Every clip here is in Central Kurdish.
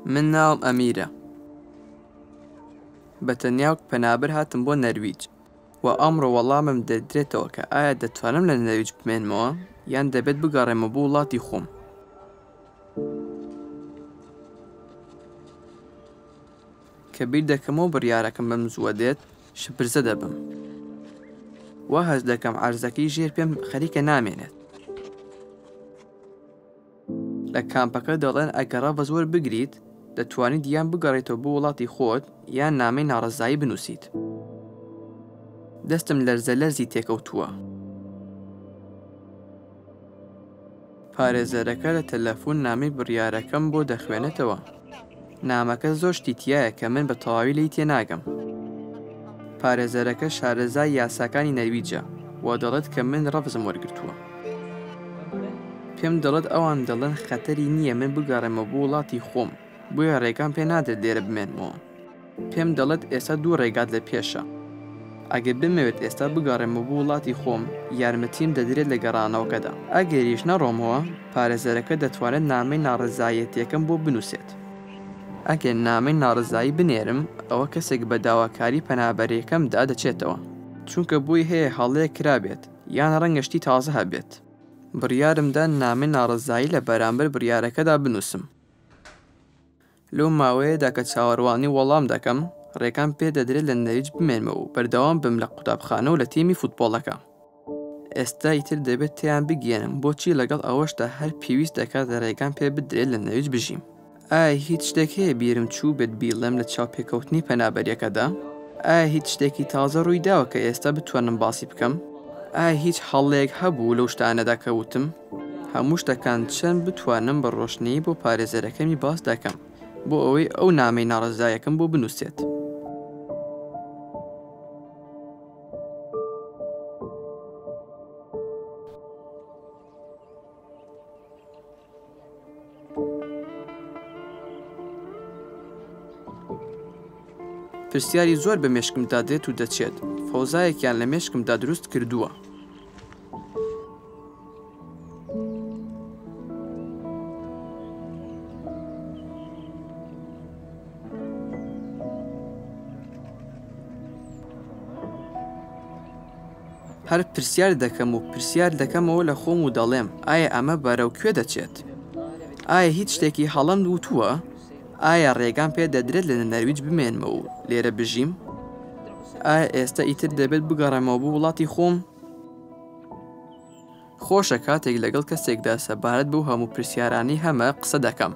من ناوم ئەمیرە بەتەنیاو پەنابەر هاتم بۆ نەرویج و ئەمڕۆ وەڵامم دەدرێتەوە کە ئایا دەتوانم لە نەرویج بمێنمەوە یان دەبێت بگەڕێمە بۆ وڵاتی خۆم. کە بیر دەکەمەوە بڕیارەکەم بەم زووە دێت شپرزە دەبم. وا هەز دەکەم عەرزەکەی ژێر پێم خەریکە نامێنێت. لە کامپەکە دەڵێن ئەگەر ڕەڤە زۆر بگریت دەتوانیت یان بگەڕێتەوە بۆ وڵاتی خۆت یان نامەی ناڕەزایی بنووسیت. دەستم لەرزەلەرزی تێکەوتووە. پارێزەرەکە لە تەلەفۆن نامەی بڕیارەکەم بۆ دەخوێنێتەوە. نامەکە زۆر شتی تایە کە من بە تەواوی لی تێناگەم. پارێزەرەکە شارەزای یاساکانی نەرویجە و دەڵێت کە من ڕەفزم وەرگرتووە. پێم دەڵێت ئەوان دەڵێن خەتەری نییە من بگەڕێمە بۆ وڵاتی خۆم بۆیە ڕێگام پێ نادرێت لێرە بمێنمەوە. پێم دەڵێت ئێستا دوو ڕێگات لە پێشە. ئەگەر بمەوێت ئێستا بگەڕێمە بۆ وڵاتی خۆم یارمەتیم دەدرێت لە گەڕانەوەکەدا. ئەگەریش نەڕۆمەوە پارێزەرەکە دەتوانێت نامەی ناڕەزایەتیەکەم بۆ بنووسێت. ئەگەر نامەی ناڕەزایی بنێرم ئەوە کەسێک بە داواکاری پەنابەرەکەمدا دەچێتەوە چونکە بۆی هەیە هەڵەیە کرابێت یان ڕەنگەشتی تازە هەبێت. بڕیارمدا نامەی ناڕەزایی لە بەرامبەر بڕیارەکەدا بنووسم. لەو ماوەیەدا کە چاوەڕوانی وەڵام دەکەم ڕێکام پێ دەدرێت لە نەرویج بمێنمەوە و بەردەوام بم لە قوتابخانە و لە تیمی فوتبۆڵەکە. ئێستا ئیتر دەبێت تیان بگێنم بۆچی لەگەڵ ئەوەشدا هەر پێویست دەکات ڕێکام پێ بدرێت لە نەرویج بژیم. ئایا هیچ شتێک هەیە بیرم چوو بێت بیڵێم لە چاوپێکەوتنی پەنابەریەکەدا؟ ئایا هیچ شتێکی تازە ڕووی داوە کە ئێستا بتوانم باسی بکەم؟ ئایا هیچ هەڵەیەک هەبوو لەو شتانەدا کەوتم؟ هەموو شتەکان چەند بتوانم بە ڕۆشنی بۆ پارێزەرەکەمی باس دەکەم بۆ ئەوەی ئەو نامەی ناڕەزایەکەم بۆ بنووسێت. پرسیاری زۆر بە مێشکمدا دێت و دەچێت. فەوزایەکیان لە مێشکمدا دروست کردووە. هەر پرسیار دەکەم و پرسیار دەکەمەوە لە خۆم و دەڵێم ئایا ئەمە بەرەو کوێ دەچێت؟ ئایا هیچ شتێکی هەڵم وتووە؟ ئایا ڕێگام پێ دەدرێت لە نەرویج بمێنمەوە و لێرە بژیم؟ ئایا ئێستا ئیتر دەبێت بگەڕێمەوە بۆ وڵاتی خۆم؟ خۆشە کاتێک لەگەڵ کەسێکدا سەبارەت بەو هەموو پرسیارانی هەمە قسە دەکەم.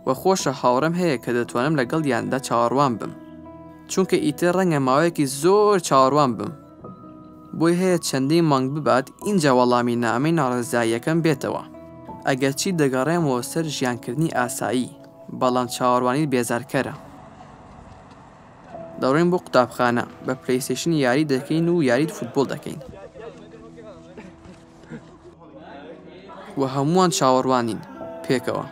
وە خۆشە هاوڕێم هەیە کە دەتوانم لەگەڵ یاندا چاوەڕوان بم چونکە ئیتر ڕەنگە ماوەیەکی زۆر چاوەڕوان بم. بۆی هەیە چەندەی مانگ ببات ئینجا وەڵامی نامەی ناڕەزاییەکەم بێتەوە. ئەگەر چی دەگەڕێمەوە سەر ژیانکردنی ئاسایی بەڵام چاوەڕوانی بێزارکەرە. دەڕۆین بۆ قوتابخانە بە پلەیستێشن یاری دەکەین و یاریت فوتبۆڵ دەکەین. و هەمووان چاوەڕوانین پێکەوە.